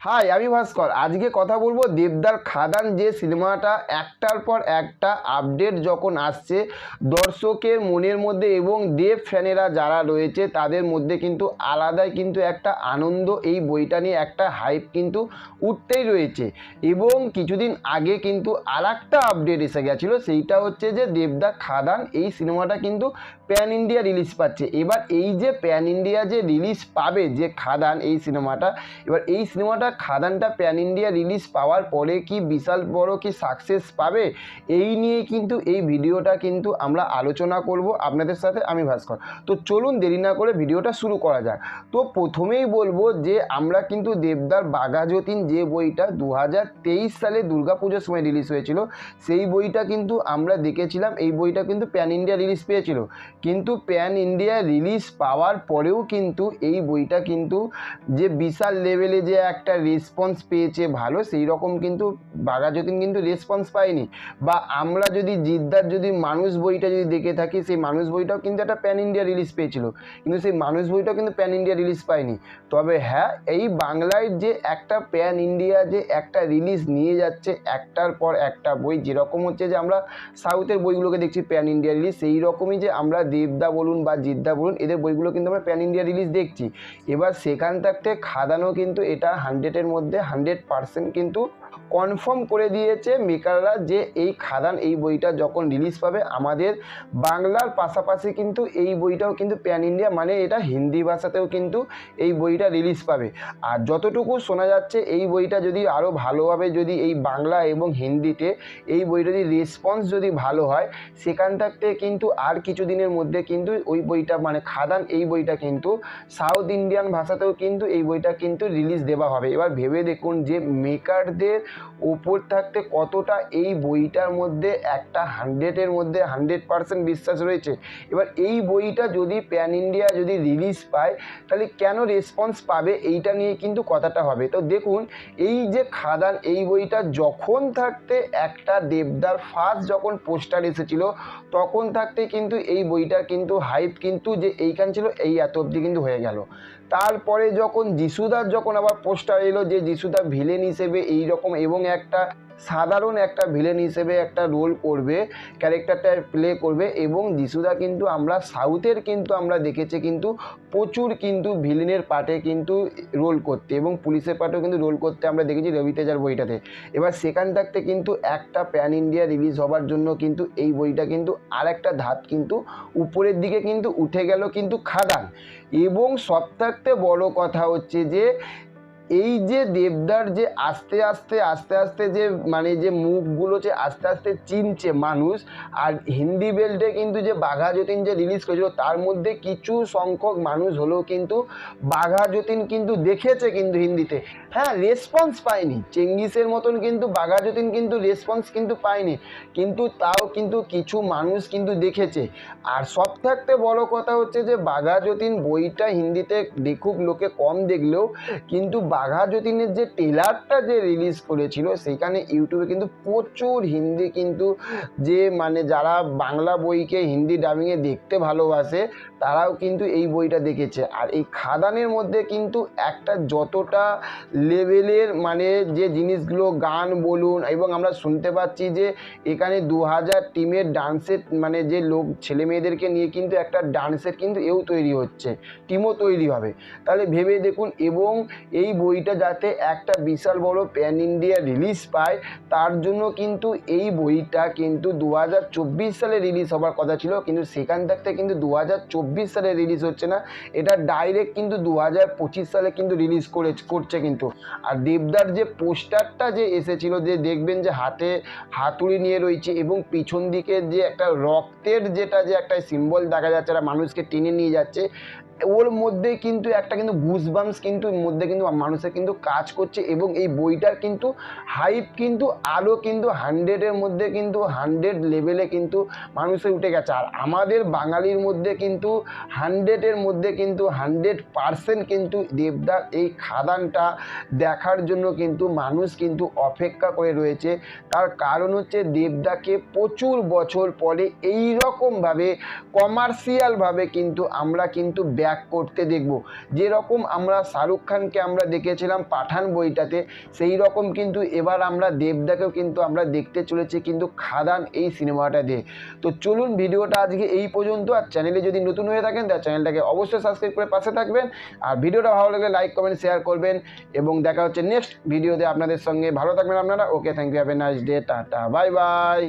High, আমি ভাস্কর। আজকে কথা বলবো দেবদার খাদান যে সিনেমাটা একটার পর একটা আপডেট যখন আসছে দর্শকের মনের মধ্যে এবং দেব ফ্যানেরা যারা রয়েছে তাদের মধ্যে কিন্তু আলাদাই কিন্তু একটা আনন্দ, এই বইটা নিয়ে একটা হাইপ কিন্তু উঠতেই রয়েছে। এবং কিছুদিন আগে কিন্তু আর একটা আপডেট এসে গেছিলো, সেইটা হচ্ছে যে দেবদার খাদান এই সিনেমাটা কিন্তু প্যান ইন্ডিয়া রিলিজ পাচ্ছে। এবার এই যে প্যান ইন্ডিয়া যে রিলিজ পাবে যে খাদান এই সিনেমাটা, এবার এই সিনেমাটা খাদানটা প্যান ইন্ডিয়া রিলিজ পাওয়ার পরে কি বিশাল বড় কি সাকসেস পাবে, এই নিয়ে কিন্তু এই ভিডিওটা কিন্তু আমরা আলোচনা করব আপনাদের সাথে। আমি ভাস্কর। তো চলুন দেরি না করে ভিডিওটা শুরু করা যাক। তো প্রথমেই বলবো যে আমরা কিন্তু দেবদার বাঘা যতীন যে বইটা 2023 সালে দুর্গাপুজোর সময় রিলিজ হয়েছিল, সেই বইটা কিন্তু আমরা দেখেছিলাম। এই বইটা কিন্তু প্যান ইন্ডিয়া রিলিজ পেয়েছিল, কিন্তু প্যান ইন্ডিয়া রিলিজ পাওয়ার পরেও কিন্তু এই বইটা কিন্তু যে বিশাল লেভেলে যে একটা রেসপন্স পেয়েছে ভালো, সেই রকম কিন্তু বাঘা যতীন কিন্তু রেসপন্স পায়নি। বা আমরা যদি জিদ্দার যদি মানুষ বইটা যদি দেখে থাকি, সেই মানুষ বইটাও কিন্তু একটা প্যান ইন্ডিয়া রিলিজ পেয়েছিল, কিন্তু সেই মানুষ বইটাও কিন্তু প্যান ইন্ডিয়া রিলিজ পায়নি। তবে হ্যাঁ, এই বাংলায় যে একটা প্যান ইন্ডিয়া যে একটা রিলিজ নিয়ে যাচ্ছে একটার পর একটা বই, যেরকম হচ্ছে যে আমরা সাউথের বইগুলোকে দেখছি প্যান ইন্ডিয়া রিলিজ, সেই রকমই যে আমরা দেবদা বলুন বা জিদ্দা বলুন এদের বইগুলো কিন্তু আমরা প্যান ইন্ডিয়া রিলিজ দেখছি। এবার সেখান থাকতে খাদানও কিন্তু এটা 100-এর মধ্যে 100% কিন্তু কনফার্ম করে দিয়েছে মেকাররা যে এই খাদান এই বইটা যখন রিলিজ পাবে আমাদের বাংলার পাশাপাশি কিন্তু এই বইটাও কিন্তু প্যান ইন্ডিয়া মানে এটা হিন্দি ভাষাতেও কিন্তু এই বইটা রিলিজ পাবে। আর যতটুকু শোনা যাচ্ছে এই বইটা যদি আরও ভালোভাবে যদি এই বাংলা এবং হিন্দিতে এই বইটা যদি রেসপন্স যদি ভালো হয়, সেখান থাকতে কিন্তু আর কিছুদিনের মধ্যে কিন্তু ওই বইটা মানে খাদান এই বইটা কিন্তু সাউথ ইন্ডিয়ান ভাষাতেও কিন্তু এই বইটা কিন্তু রিলিজ দেওয়া হবে। এবার ভেবে দেখুন যে মেকারদের উপর থাকতে কতটা এই বইটার মধ্যে একটা 100-এর মধ্যে 100% বিশ্বাস রয়েছে। এবার এই বইটা যদি প্যান ইন্ডিয়া যদি রিলিজ পায় তাহলে কেন রেসপন্স পাবে, এইটা নিয়ে কিন্তু কথাটা হবে। তো দেখুন, এই যে খাদান এই বইটা যখন থাকতে একটা দেবদার ফার্স্ট যখন পোস্টার এসেছিল তখন থাকতে কিন্তু এই বইটার কিন্তু হাইপ কিন্তু যে এইখান ছিল এই এত অবধি কিন্তু হয়ে গেল। তারপরে যখন যিশুদার যখন আবার পোস্টার এলো যে যিশুদা ভিলেন হিসেবে এই রকম এবং একটা সাধারণ একটা ভিলেন হিসেবে একটা রোল করবে, ক্যারেক্টারটা প্লে করবে, এবং যিশুদা কিন্তু আমরা সাউথের কিন্তু আমরা দেখেছি কিন্তু প্রচুর কিন্তু ভিলেনের পার্টে কিন্তু রোল করতে এবং পুলিশের পার্টেও কিন্তু রোল করতে আমরা দেখেছি রবি তেজার বইটাতে। এবার সেখান থাকতে কিন্তু একটা প্যান ইন্ডিয়া রিলিজ হবার জন্য কিন্তু এই বইটা কিন্তু আর একটা ধাপ কিন্তু উপরের দিকে কিন্তু উঠে গেল কিন্তু খাদান। এবং সব থাকতে বড় কথা হচ্ছে যে এই যে দেবদার যে আস্তে আস্তে আস্তে আস্তে যে মানে যে মুখগুলো যে আস্তে আস্তে চিনছে মানুষ, আর হিন্দি বেল্টে কিন্তু যে বাঘা যতীন যে রিলিজ করেছিল তার মধ্যে কিছু সংখ্যক মানুষ হলেও কিন্তু বাঘা যতীন কিন্তু দেখেছে কিন্তু হিন্দিতে। হ্যাঁ, রেসপন্স পায়নি চেঙ্গিসের মতন, কিন্তু বাঘা যতীন কিন্তু রেসপন্স কিন্তু পায়নি, কিন্তু তাও কিন্তু কিছু মানুষ কিন্তু দেখেছে। আর সব থাকতে বড় কথা হচ্ছে যে বাঘা যতীন বইটা হিন্দিতে দেখুক লোকে কম দেখলেও কিন্তু বাঘা যতীনের যে ট্রেলারটা যে রিলিজ করেছিল সেখানে ইউটিউবে কিন্তু প্রচুর হিন্দি কিন্তু যে মানে যারা বাংলা বইকে হিন্দি ডাবিংয়ে দেখতে ভালোবাসে তারাও কিন্তু এই বইটা দেখেছে। আর এই খাদানের মধ্যে কিন্তু একটা যতটা লেভেলের মানে যে জিনিসগুলো গান বলুন, এবং আমরা শুনতে পাচ্ছি যে এখানে 2000 টিমের ডান্সের মানে যে লোক ছেলে মেয়েদেরকে নিয়ে কিন্তু একটা ডান্সের কিন্তু তৈরি হচ্ছে, টিমও তৈরি হবে। তাহলে ভেবে দেখুন, এবং এই বইটা যাতে একটা বিশাল বড় প্যান ইন্ডিয়া রিলিজ পায় তার জন্য কিন্তু এই বইটা কিন্তু 2024 সালে রিলিজ হবার কথা ছিল, কিন্তু সেখান থাকতে কিন্তু 2024 সালে রিলিজ হচ্ছে না, এটা ডাইরেক্ট কিন্তু 2025 সালে কিন্তু রিলিজ করছে কিন্তু। আর দেবদার যে পোস্টারটা যে এসেছিল যে দেখবেন যে হাতে হাতুড়ি নিয়ে রয়েছে এবং পিছন দিকে যে একটা রক্তের যেটা যে একটা সিম্বল দেখা যাচ্ছে, একটা মানুষকে টেনে নিয়ে যাচ্ছে, ওর মধ্যে কিন্তু একটা কিন্তু গুজবাম্পস কিন্তু মধ্যে কিন্তু মানুষের কিন্তু কাজ করছে। এবং এই বইটার কিন্তু হাইপ কিন্তু আরও কিন্তু 100-এর মধ্যে কিন্তু 100 লেভেলে কিন্তু মানুষের উঠে গেছে। আর আমাদের বাঙালির মধ্যে কিন্তু 100-এর মধ্যে কিন্তু 100% কিন্তু দেবদার এই খাদানটা দেখার জন্য কিন্তু মানুষ কিন্তু অপেক্ষা করে রয়েছে। তার কারণ হচ্ছে দেবদাকে প্রচুর বছর পরে এই রকমভাবে কমার্শিয়ালভাবে কিন্তু আমরা কিন্তু ব্যাক করতে দেখব। যেরকম আমরা শাহরুখ খানকে আমরা দেখেছিলাম পাঠান বইটাতে, সেই রকম কিন্তু এবার আমরা দেবদাকেও কিন্তু আমরা দেখতে চলেছি কিন্তু খাদান এই সিনেমাটা দিয়ে। তো চলুন ভিডিওটা আজকে এই পর্যন্ত। আর চ্যানেলে যদি নতুন হয়ে থাকেন তাহলে চ্যানেলটাকে অবশ্যই সাবস্ক্রাইব করে পাশে থাকবেন। আর ভিডিওটা ভালো লাগলে লাইক কমেন্ট শেয়ার করবেন এবং দেখা হচ্ছে নেক্সট ভিডিওতে আপনাদের সঙ্গে। ভালো থাকবেন আপনারা। Okay, thank you, have a nice day, tata, bye by.